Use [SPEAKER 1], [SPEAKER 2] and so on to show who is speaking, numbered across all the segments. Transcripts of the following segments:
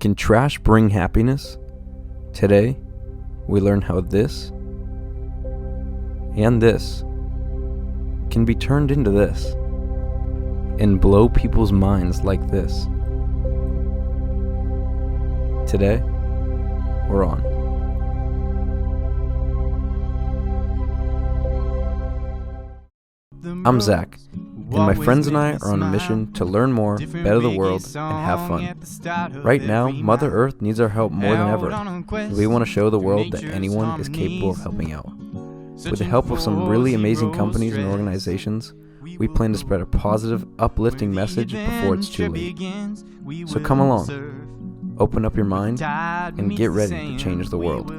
[SPEAKER 1] Can trash bring happiness? Today, we learn how this and this can be turned into this and blow people's minds like this. Today, we're on. I'm Zach, and my friends and I are on a mission to learn more, better the world, and have fun. Right now, Mother Earth needs our help more than ever, and we want to show the world that anyone is capable of helping out. With the help of some really amazing companies and organizations, we plan to spread a positive, uplifting message before it's too late. So come along, open up your mind, and get ready to change the world.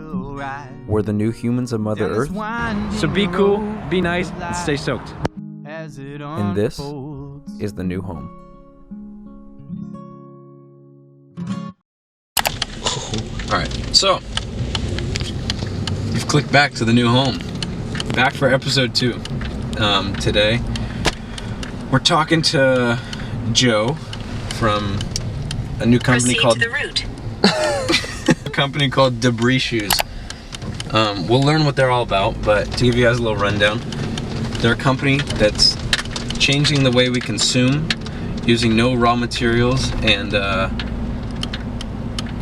[SPEAKER 1] We're the new humans of Mother Earth.
[SPEAKER 2] So be cool, be nice, and stay soaked.
[SPEAKER 1] And this is the new home.
[SPEAKER 2] Alright, so you've clicked back to the new home. Back for episode 2. Today we're talking to Joe from a new company called company called D'BRIS Shoes. We'll learn what they're all about, but to give you guys a little rundown, they're a company that's changing the way we consume, using no raw materials, and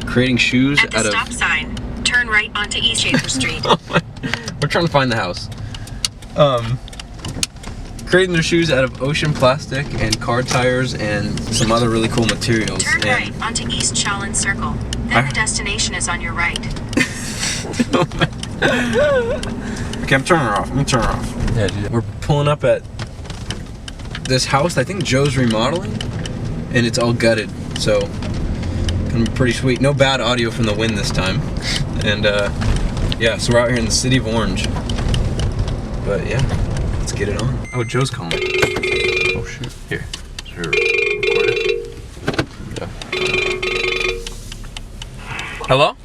[SPEAKER 2] creating shoes
[SPEAKER 3] at the
[SPEAKER 2] out of...
[SPEAKER 3] stop sign, turn right onto East Shafer Street.
[SPEAKER 2] We're trying to find the house. Creating their shoes out of ocean plastic and car tires and some other really cool materials.
[SPEAKER 3] Turn right onto East Challen Circle. Then the destination is on your right.
[SPEAKER 2] Okay, I'm turning her off. Yeah, dude. We're pulling up at this house I think Joe's remodeling, and it's all gutted, so gonna be pretty sweet. No bad audio from the wind this time. And yeah, so we're out here in the city of Orange. But yeah, let's get it on. Oh, Joe's calling. Oh shoot. Here. Should we record it? Yeah. Hello?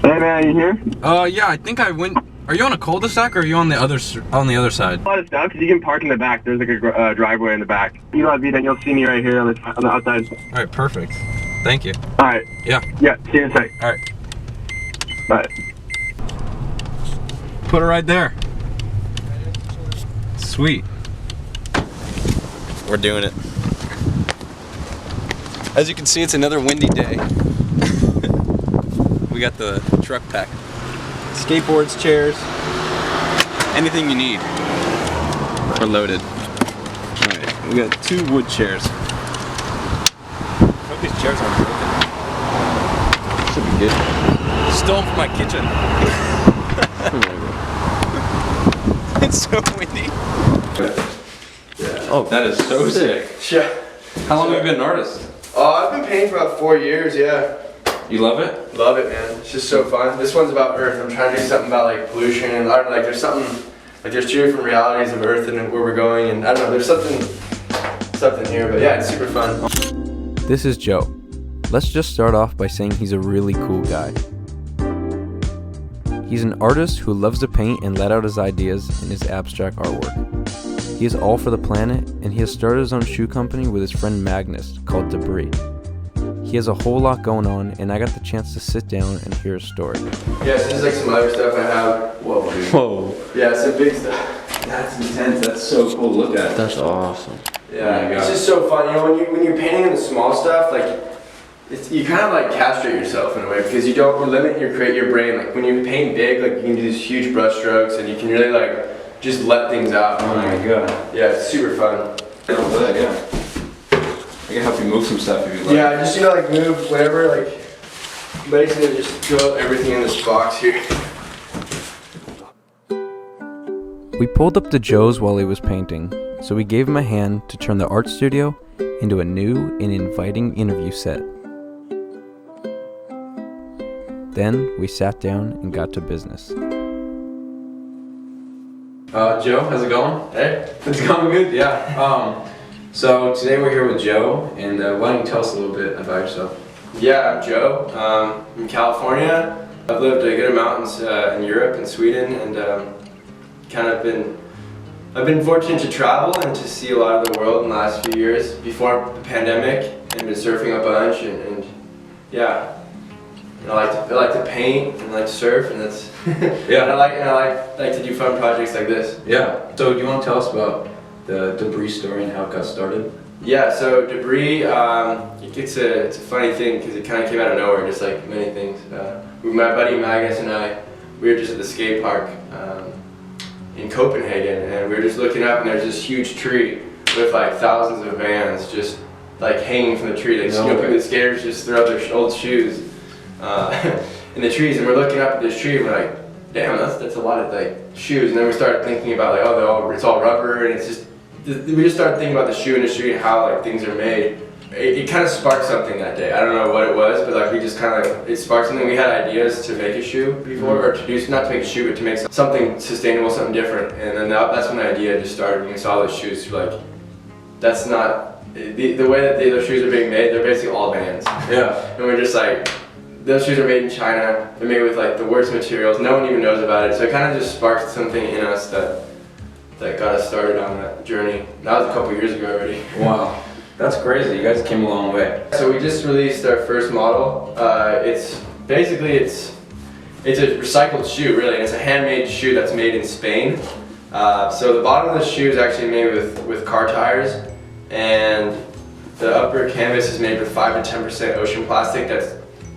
[SPEAKER 4] Hey man, you here?
[SPEAKER 2] Yeah, I think I went. Are you on a cul-de-sac or are you on the other side?
[SPEAKER 4] A lot of stuff, because you can park in the back. There's like a driveway in the back. You know, then you'll see me right here on the outside.
[SPEAKER 2] All right, perfect. Thank you.
[SPEAKER 4] All right.
[SPEAKER 2] Yeah.
[SPEAKER 4] Yeah. See you in a sec.
[SPEAKER 2] All right.
[SPEAKER 4] Bye.
[SPEAKER 2] Put her right there. Sweet. We're doing it. As you can see, it's another windy day. We got the truck pack. Skateboards, chairs, anything you need. We're loaded. Alright, we got 2 wood chairs. I hope these chairs aren't broken. Should be good. Stole them from my kitchen. It's so windy. Oh, that is so sick.
[SPEAKER 4] Yeah.
[SPEAKER 2] How long have you been an artist?
[SPEAKER 4] I've been painting for about 4 years, yeah.
[SPEAKER 2] You love it?
[SPEAKER 4] Love it, man. It's just so fun. This one's about Earth. I'm trying to do something about like pollution and I don't know, like there's something, like there's 2 different realities of Earth and where we're going, and I don't know, there's something here, but yeah, it's super fun.
[SPEAKER 1] This is Joe. Let's just start off by saying he's a really cool guy. He's an artist who loves to paint and let out his ideas in his abstract artwork. He is all for the planet, and he has started his own shoe company with his friend Magnus called D'BRIS. He has a whole lot going on, and I got the chance to sit down and hear his story.
[SPEAKER 4] Yeah, so this is like some other stuff I have. Whoa, dude.
[SPEAKER 2] Whoa.
[SPEAKER 4] Yeah, some big stuff.
[SPEAKER 2] That's intense. That's so cool to look at.
[SPEAKER 1] That's awesome.
[SPEAKER 4] Yeah, it's just so fun. You know, when you're painting in the small stuff, like you kind of like castrate yourself in a way, because you don't limit your brain. Like when you paint big, like you can do these huge brush strokes, and you can really like just let things out.
[SPEAKER 2] Oh my god.
[SPEAKER 4] Yeah, it's super fun.
[SPEAKER 2] Yeah. I can help you move some stuff if you like.
[SPEAKER 4] Yeah, just like move whatever, like basically just throw everything in this box here.
[SPEAKER 1] We pulled up to Joe's while he was painting, so we gave him a hand to turn the art studio into a new and inviting interview set. Then we sat down and got to business.
[SPEAKER 2] Joe, how's it going? Hey, it's going good, yeah. So today we're here with Joe, and why don't you tell us a little bit about yourself?
[SPEAKER 4] Yeah, I'm Joe. I'm from California. I've lived a good amount in Europe and Sweden, and I've been fortunate to travel and to see a lot of the world in the last few years. Before the pandemic, I've been surfing a bunch and Yeah. And I like to paint and I like to surf, and that's
[SPEAKER 2] Yeah.
[SPEAKER 4] and I like to do fun projects like this.
[SPEAKER 2] Yeah. So do you want to tell us about the D'BRIS story and how it got started?
[SPEAKER 4] Yeah. So D'BRIS, it's a funny thing because it kind of came out of nowhere, just like many things. My buddy Magnus and I, we were just at the skate park in Copenhagen, and we were just looking up, and there's this huge tree with like thousands of vans just like hanging from the tree. Like, the skaters just throw their old shoes in the trees, and we're looking up at this tree, and we're like, damn, that's a lot of like shoes. And then we started thinking about like, oh, it's all rubber, and it's just, we just started thinking about the shoe industry and how like things are made. It kind of sparked something that day. I don't know what it was, but like we just kind of, it sparked something. We had ideas to make a shoe before, or to do, not to make a shoe, but to make something sustainable, something different. And then that's when the idea just started. When we saw those shoes, we're like, that's not, the way that those shoes are being made, they're basically all Vans.
[SPEAKER 2] Yeah.
[SPEAKER 4] And we're just like, those shoes are made in China. They're made with like the worst materials. No one even knows about it. So it kind of just sparked something in us that got us started on that journey. That was a couple years ago already.
[SPEAKER 2] Wow. That's crazy. You guys came a long way.
[SPEAKER 4] So we just released our first model. It's basically it's a recycled shoe, really, and it's a handmade shoe that's made in Spain. So the bottom of the shoe is actually made with car tires, and the upper canvas is made with 5 to 10% ocean plastic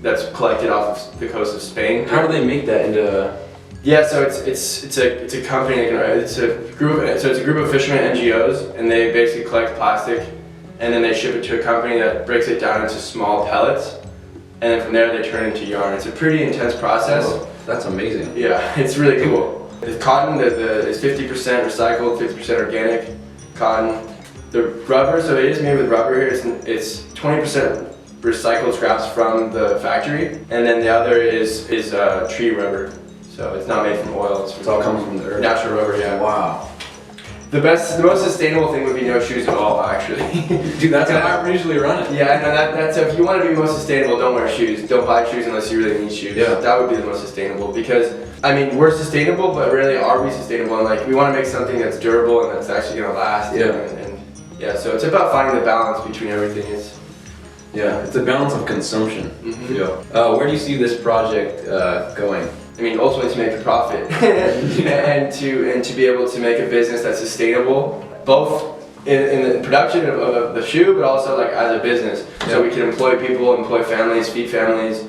[SPEAKER 4] that's collected off of the coast of Spain.
[SPEAKER 2] How do they make that into?
[SPEAKER 4] Yeah, so it's a company. It's a group of fishermen NGOs, and they basically collect plastic, and then they ship it to a company that breaks it down into small pellets, and then from there they turn it into yarn. It's a pretty intense process.
[SPEAKER 2] Oh, that's amazing.
[SPEAKER 4] Yeah, it's really cool. The cotton is 50% recycled, 50% organic cotton. The rubber, so it is made with rubber here. It's 20% recycled scraps from the factory, and then the other is tree rubber. So it's not made from oil.
[SPEAKER 2] It's all comes from the earth.
[SPEAKER 4] Natural rubber, yeah.
[SPEAKER 2] Wow.
[SPEAKER 4] The most sustainable thing would be no shoes at all, actually.
[SPEAKER 2] Dude, that's how I usually run it.
[SPEAKER 4] Yeah, no, that's if you want to be most sustainable, don't wear shoes. Don't buy shoes unless you really need shoes.
[SPEAKER 2] Yeah.
[SPEAKER 4] That would be the most sustainable, because I mean, we're sustainable, but really are we sustainable? And like, we want to make something that's durable and that's actually gonna last.
[SPEAKER 2] Yeah.
[SPEAKER 4] And yeah, so it's about finding the balance between everything.
[SPEAKER 2] It's a balance of consumption.
[SPEAKER 4] Mm-hmm.
[SPEAKER 2] Yeah. Where do you see this project going?
[SPEAKER 4] I mean, ultimately to make a profit and to be able to make a business that's sustainable, both in the production of the shoe, but also like as a business. So we can employ people, employ families, feed families.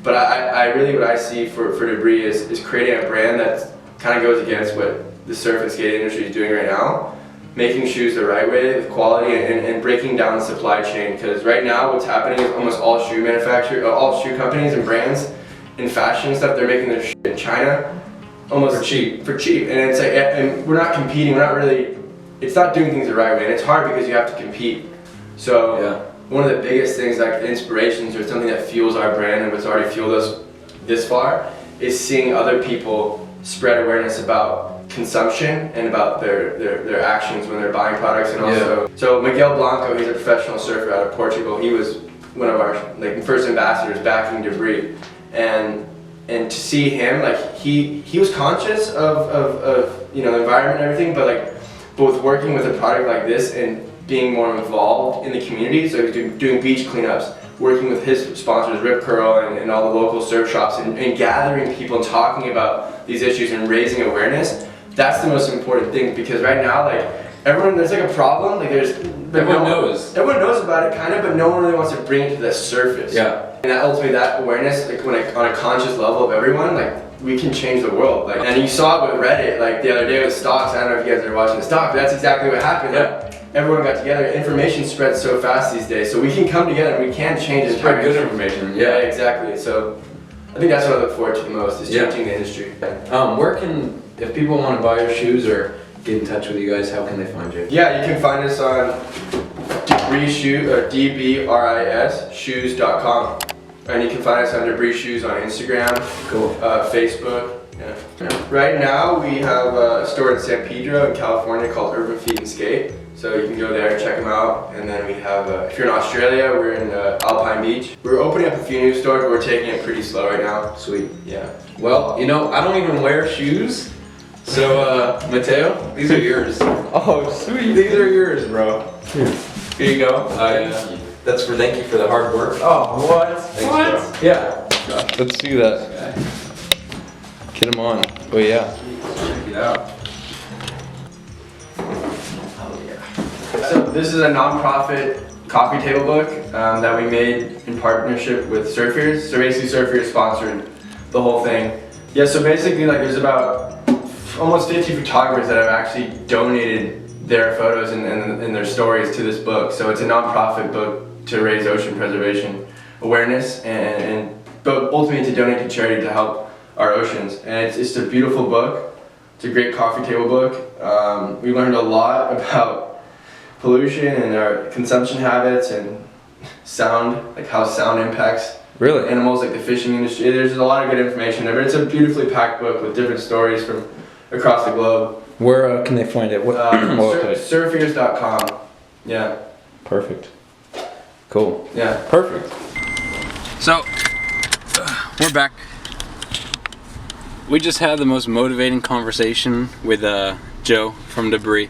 [SPEAKER 4] But I really, what I see for D'BRIS is creating a brand that kind of goes against what the surf and skate industry is doing right now. Making shoes the right way, with quality, and breaking down the supply chain. Because right now what's happening is almost all all shoe companies and brands in fashion stuff, they're making their shit in China almost for cheap. And it's like, and we're not competing, it's not doing things the right way, and it's hard because you have to compete. So one of the biggest things, like inspirations or something that fuels our brand and what's already fueled us this far, is seeing other people spread awareness about consumption and about their actions when they're buying products. And also, so Miguel Blanco, he's a professional surfer out of Portugal. He was one of our first ambassadors backing D'BRIS. And to see him, like he was conscious of the environment and everything, but with working with a product like this and being more involved in the community, so he's doing beach cleanups, working with his sponsors, Rip Curl and all the local surf shops, and gathering people and talking about these issues and raising awareness. That's the most important thing, because right now, everyone, there's a problem, everyone knows about it kind of, but no one really wants to bring it to the surface.
[SPEAKER 2] Yeah. And
[SPEAKER 4] ultimately that awareness, on a conscious level of everyone, we can change the world. And you saw it with Reddit, the other day with Stoked. I don't know if you guys are watching the Stoked, but that's exactly what happened. Everyone got together. Information spreads so fast these days, so we can come together and we can change it.
[SPEAKER 2] Spread good information.
[SPEAKER 4] Yeah, exactly. So I think that's what I look forward to the most, is changing the industry.
[SPEAKER 2] If people want to buy your shoes or get in touch with you guys, how can they find you?
[SPEAKER 4] Yeah, you can find us on D'BRIS Shoes, or DBRIS shoes.com. And you can find us on D'BRIS Shoes on Instagram, Facebook. Yeah. Right now we have a store in San Pedro in California called Urban Feet and Skate. So you can go there and check them out. And then we have, if you're in Australia, we're in Alpine Beach. We're opening up a few new stores, but we're taking it pretty slow right now.
[SPEAKER 2] Sweet.
[SPEAKER 4] Yeah.
[SPEAKER 2] Well, I don't even wear shoes. So, Matteo, these are yours.
[SPEAKER 4] Oh, sweet.
[SPEAKER 2] These are yours, bro. Here you go. That's for thank you for the hard work.
[SPEAKER 4] Oh, what?
[SPEAKER 2] Thanks,
[SPEAKER 4] What?
[SPEAKER 2] bro. Yeah. Let's do that. Get him on. Oh yeah.
[SPEAKER 4] Check it out. So this is a non-profit coffee table book that we made in partnership with Surfers. So basically Surfers sponsored the whole thing. Yeah, so basically like there's about almost 50 photographers that have actually donated their photos and their stories to this book. So it's a non-profit book to raise ocean preservation awareness but ultimately to donate to charity to help our oceans. And it's a beautiful book. It's a great coffee table book. We learned a lot about pollution and our consumption habits and sound, like how sound impacts animals, like the fishing industry. There's a lot of good information there, but it's a beautifully packed book with different stories from across the globe.
[SPEAKER 2] Where can they find it?
[SPEAKER 4] Surfers.com. Yeah.
[SPEAKER 2] Perfect. Cool.
[SPEAKER 4] Yeah.
[SPEAKER 2] Perfect.
[SPEAKER 1] So, we're back. We just had the most motivating conversation with Joe from D'BRIS.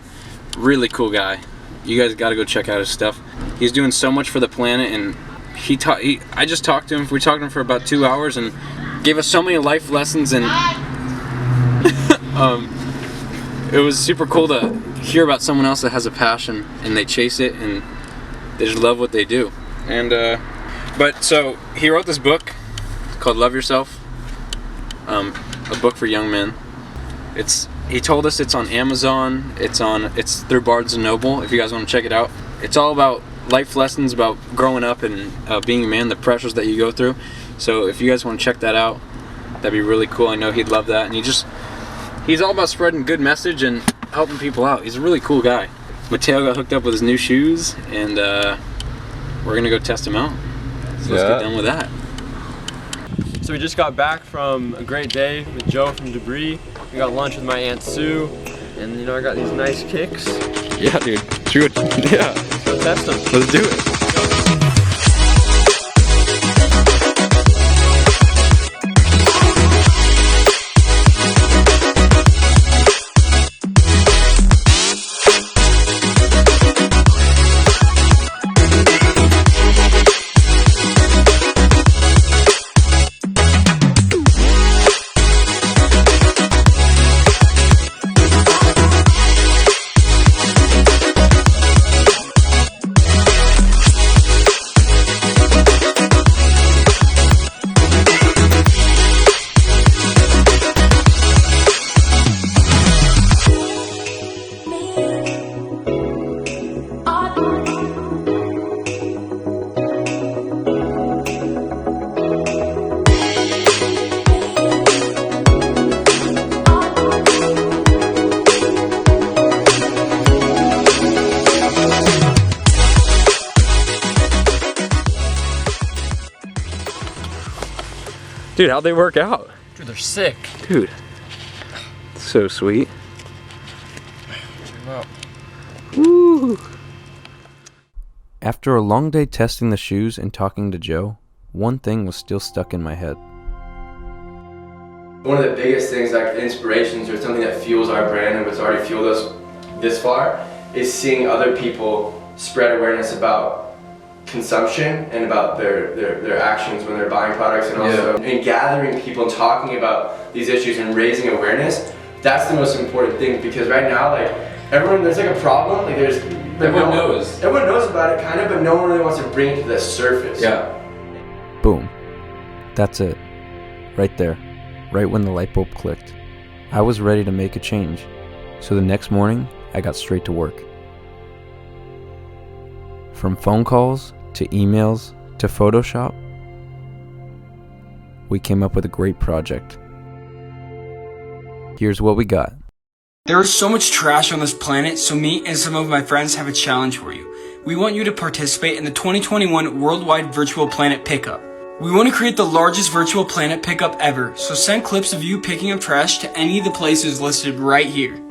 [SPEAKER 1] Really cool guy. You guys got to go check out his stuff. He's doing so much for the planet, and I just talked to him. We talked to him for about 2 hours and gave us so many life lessons, and it was super cool to hear about someone else that has a passion and they chase it and they just love what they do. And but so he wrote this book called Love Yourself, a book for young men. He told us it's on Amazon, it's through Barnes & Noble, if you guys want to check it out. It's all about life lessons, about growing up and being a man, the pressures that you go through. So if you guys want to check that out, that'd be really cool. I know he'd love that. And he's all about spreading good message and helping people out. He's a really cool guy. Matteo got hooked up with his new shoes, and we're going to go test them out. So let's get done with that.
[SPEAKER 5] So we just got back from a great day with Joe from D'BRIS. We got lunch with my Aunt Sue, and I got these nice kicks.
[SPEAKER 2] Yeah, dude. True. Yeah.
[SPEAKER 5] Let's go test them.
[SPEAKER 2] Let's do it.
[SPEAKER 5] Dude, how'd they work out?
[SPEAKER 1] Dude, they're sick.
[SPEAKER 2] Dude. So sweet.
[SPEAKER 5] Check them out.
[SPEAKER 1] Woo! After a long day testing the shoes and talking to Joe, one thing was still stuck in my head.
[SPEAKER 4] One of the biggest things, like inspirations or something that fuels our brand and what's already fueled us this far, is seeing other people spread awareness about consumption and about their actions when they're buying products, and also and gathering people and talking about these issues and raising awareness. That's the most important thing, because right now, like, there's like a problem, like everyone knows about it kind of, but no one really wants to bring it to the surface.
[SPEAKER 2] Yeah.
[SPEAKER 1] Boom. That's it. Right there. Right when the light bulb clicked. I was ready to make a change. So the next morning, I got straight to work. From phone calls to emails to Photoshop, we came up with a great project. Here's what we got.
[SPEAKER 6] There is so much trash on this planet, so me and some of my friends have a challenge for you. We want you to participate in the 2021 Worldwide Virtual Planet Pickup. We want to create the largest virtual planet pickup ever, so send clips of you picking up trash to any of the places listed right here.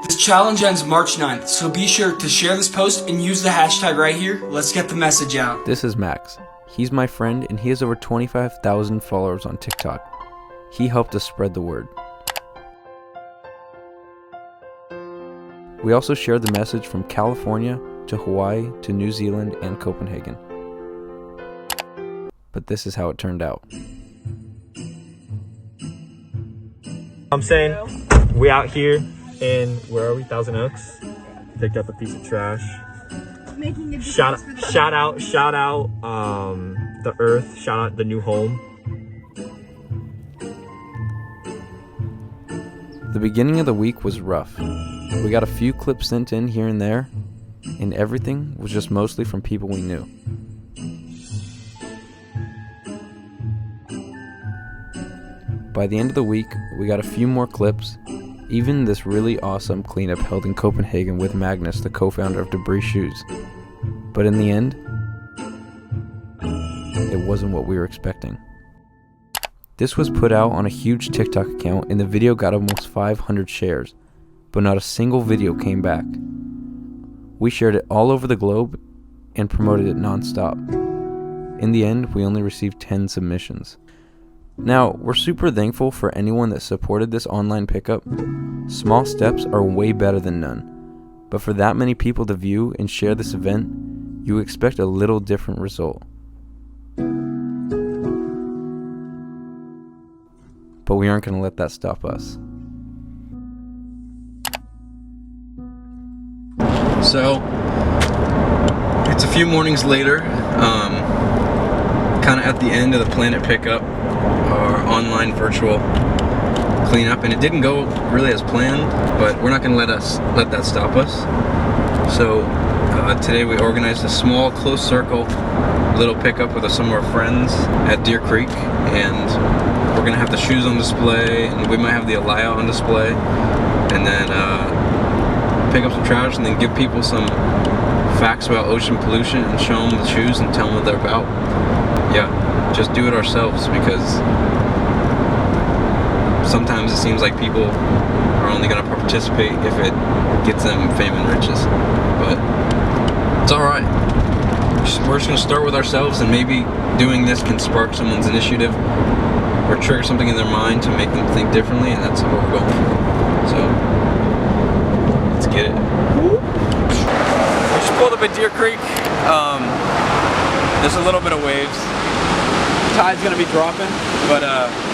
[SPEAKER 6] This challenge ends March 9th, so be sure to share this post and use the hashtag right here. Let's get the message out.
[SPEAKER 1] This is Max. He's my friend and he has over 25,000 followers on TikTok. He helped us spread the word. We also shared the message from California to Hawaii to New Zealand and Copenhagen. But this is how it turned out.
[SPEAKER 7] I'm saying we out here in, where are we? Thousand Oaks. Picked up a piece of trash. Shout out the earth. Shout out the new home.
[SPEAKER 1] The beginning of the week was rough. We got a few clips sent in here and there, and everything was just mostly from people we knew. By the end of the week, we got a few more clips, even this really awesome cleanup held in Copenhagen with Magnus, the co-founder of D'BRIS Shoes. But in the end, it wasn't what we were expecting. This was put out on a huge TikTok account and the video got almost 500 shares, but not a single video came back. We shared it all over the globe and promoted it non-stop. In the end, we only received 10 submissions. Now, we're super thankful for anyone that supported this online pickup. Small steps are way better than none, but for that many people to view and share this event, you expect a little different result. But we aren't going to let that stop us.
[SPEAKER 2] So, it's a few mornings later, kind of at the end of the Planet Pickup, our online virtual cleanup, and it didn't go really as planned, but we're not going to let that stop us. So today we organized a small close circle little pickup with some of our friends at Deer Creek, and we're going to have the shoes on display, and we might have the Alaya on display, and then pick up some trash and then give people some facts about ocean pollution and show them the shoes and tell them what they're about. Yeah, just do it ourselves, because sometimes it seems like people are only going to participate if it gets them fame and riches, but it's alright. We're just going to start with ourselves, and maybe doing this can spark someone's initiative or trigger something in their mind to make them think differently, and that's what we're going for. So, let's get it.
[SPEAKER 5] We just pulled up at Deer Creek. There's a little bit of waves. Tide's gonna be dropping, but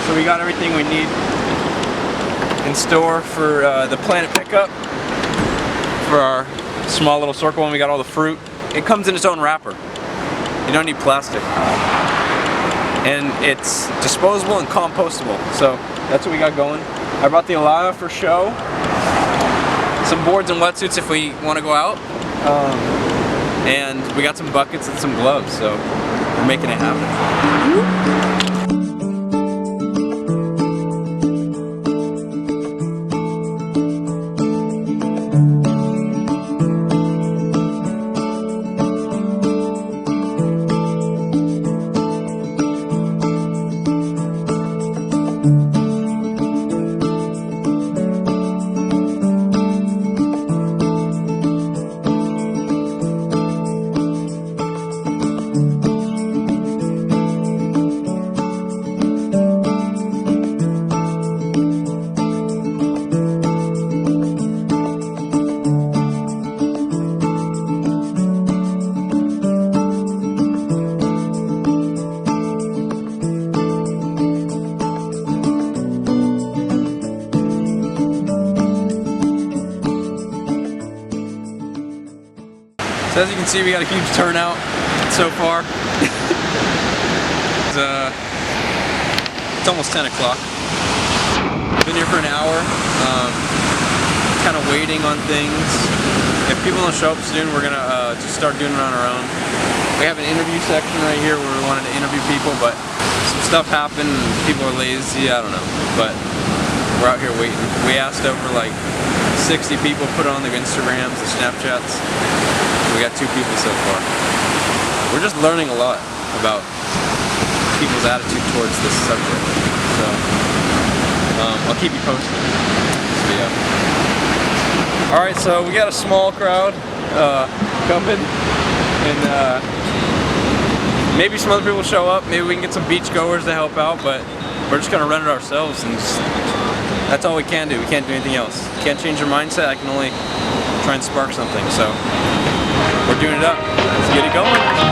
[SPEAKER 5] so we got everything we need in store for the Planet Pickup for our small little circle, and we got all the fruit. It comes in its own wrapper. You don't need plastic. And it's disposable and compostable, so that's what we got going. I brought the Alaya for show. Some boards and wetsuits if we want to go out. And we got some buckets and some gloves, so we're making it happen. So as you can see, we got a huge turnout so far. It's almost 10 o'clock. Been here for an hour, kind of waiting on things. If people don't show up soon, we're gonna just start doing it on our own. We have an interview section right here where we wanted to interview people, but some stuff happened and people are lazy, I don't know. But we're out here waiting. We asked over like 60 people, put it on their Instagrams, the Snapchats. We got 2 people so far. We're just learning a lot about people's attitude towards this subject. So, I'll keep you posted. So, yeah. Alright, so we got a small crowd coming, and maybe some other people will show up. Maybe we can get some beach goers to help out, but we're just gonna run it ourselves, and that's all we can do. We can't do anything else. Can't change your mindset. I can only try and spark something. So we're doing it up. Let's get it going.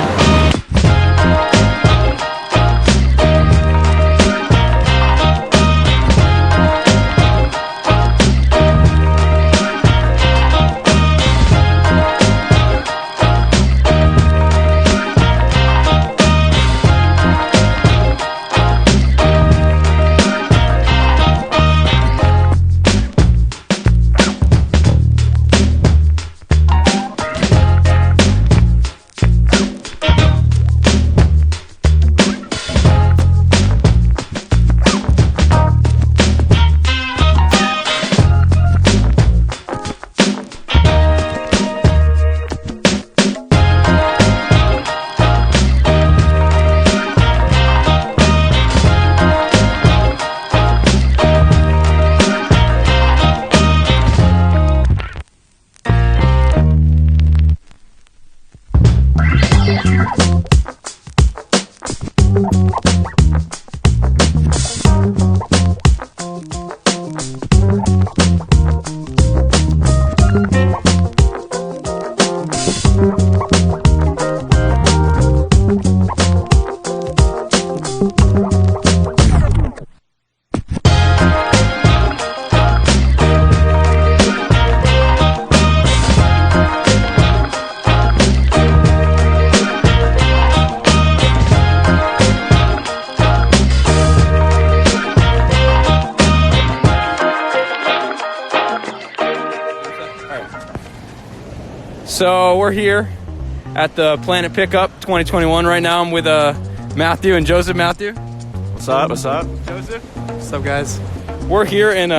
[SPEAKER 5] So we're here at the Planet Pickup 2021 right now. I'm with Matthew and Joseph. Matthew.
[SPEAKER 7] What's up? What's up?
[SPEAKER 5] Joseph. What's up, guys? We're here and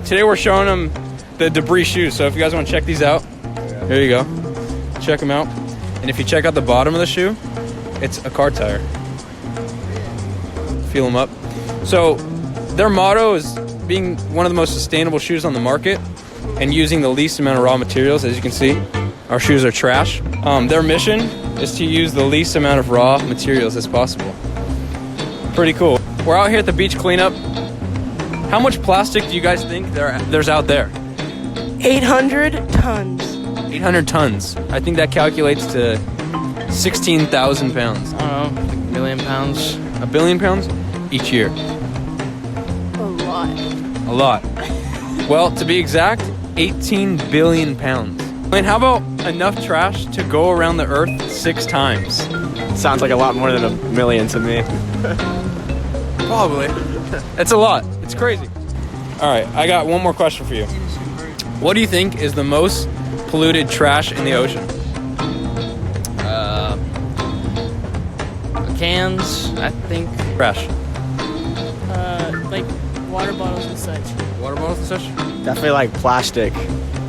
[SPEAKER 5] today we're showing them the D'BRIS shoes. So if you guys want to check these out, here you go. Check them out. And if you check out the bottom of the shoe, it's a car tire. Feel them up. So their motto is being one of the most sustainable shoes on the market and using the least amount of raw materials. As you can see, our shoes are trash. Their mission is to use the least amount of raw materials as possible. Pretty cool. We're out here at the beach cleanup. How much plastic do you guys think there's out there?
[SPEAKER 8] 800 tons.
[SPEAKER 5] 800 tons. I think that calculates to 16,000 pounds.
[SPEAKER 8] I don't know, like a million pounds.
[SPEAKER 5] A billion pounds each year.
[SPEAKER 8] A lot.
[SPEAKER 5] A lot. Well, to be exact, 18 billion pounds. And how about enough trash to go around the earth 6 times?
[SPEAKER 7] Sounds like a lot more than a million to me.
[SPEAKER 5] Probably. That's a lot. It's crazy. All right, I got one more question for you. What do you think is the most polluted trash in the ocean?
[SPEAKER 8] Cans, I think.
[SPEAKER 5] Trash.
[SPEAKER 9] Like water bottles and such.
[SPEAKER 5] Water bottles and such?
[SPEAKER 7] Definitely like plastic.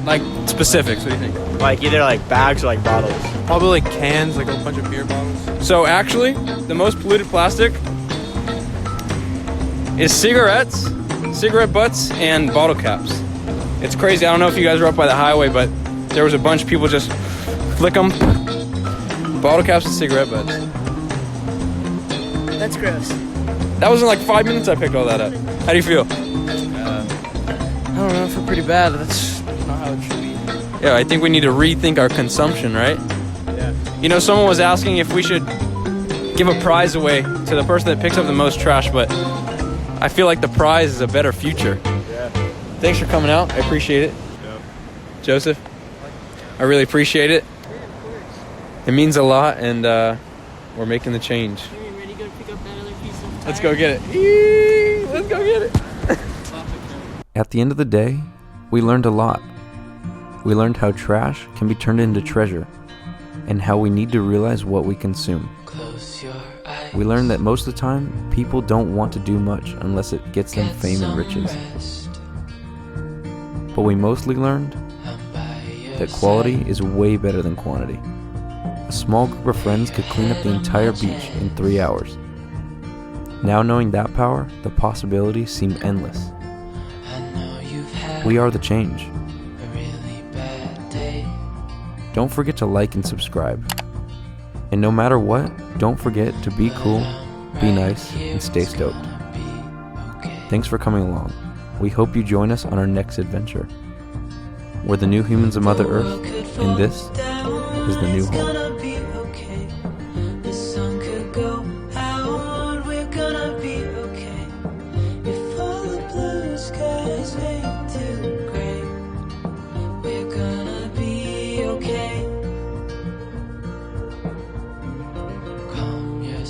[SPEAKER 5] Like specifics, what do you think?
[SPEAKER 7] Like either like bags or like bottles.
[SPEAKER 10] Probably like cans, like a bunch of beer bottles.
[SPEAKER 5] So actually, the most polluted plastic is cigarettes, cigarette butts, and bottle caps. It's crazy. I don't know if you guys were up by the highway, but there was a bunch of people just flick them. Bottle caps and cigarette butts.
[SPEAKER 9] That's gross.
[SPEAKER 5] That was in like 5 minutes I picked all that up. How do you feel?
[SPEAKER 8] I don't know, I feel pretty bad. That's not how it should be.
[SPEAKER 5] Yeah, I think we need to rethink our consumption, right?
[SPEAKER 7] Yeah.
[SPEAKER 5] You know, someone was asking if we should give a prize away to the person that picks up the most trash, but I feel like the prize is a better future.
[SPEAKER 7] Yeah.
[SPEAKER 5] Thanks for coming out. I appreciate it.
[SPEAKER 7] Yeah.
[SPEAKER 5] Joseph, I really appreciate it. It means a lot, and we're making the change.
[SPEAKER 9] Are you ready to go pick up that other piece of tire?
[SPEAKER 5] Let's go get it. Eee, let's go get it.
[SPEAKER 1] At the end of the day, we learned a lot. We learned how trash can be turned into treasure, and how we need to realize what we consume. We learned that most of the time, people don't want to do much unless it gets them fame and riches. But we mostly learned that quality is way better than quantity. A small group of friends could clean up the entire beach in 3 hours. Now knowing that power, the possibilities seem endless. We are the change. Don't forget to like and subscribe. And no matter what, don't forget to be cool, be nice, and stay stoked. Thanks for coming along. We hope you join us on our next adventure. We're the new humans of Mother Earth, and this is the new home.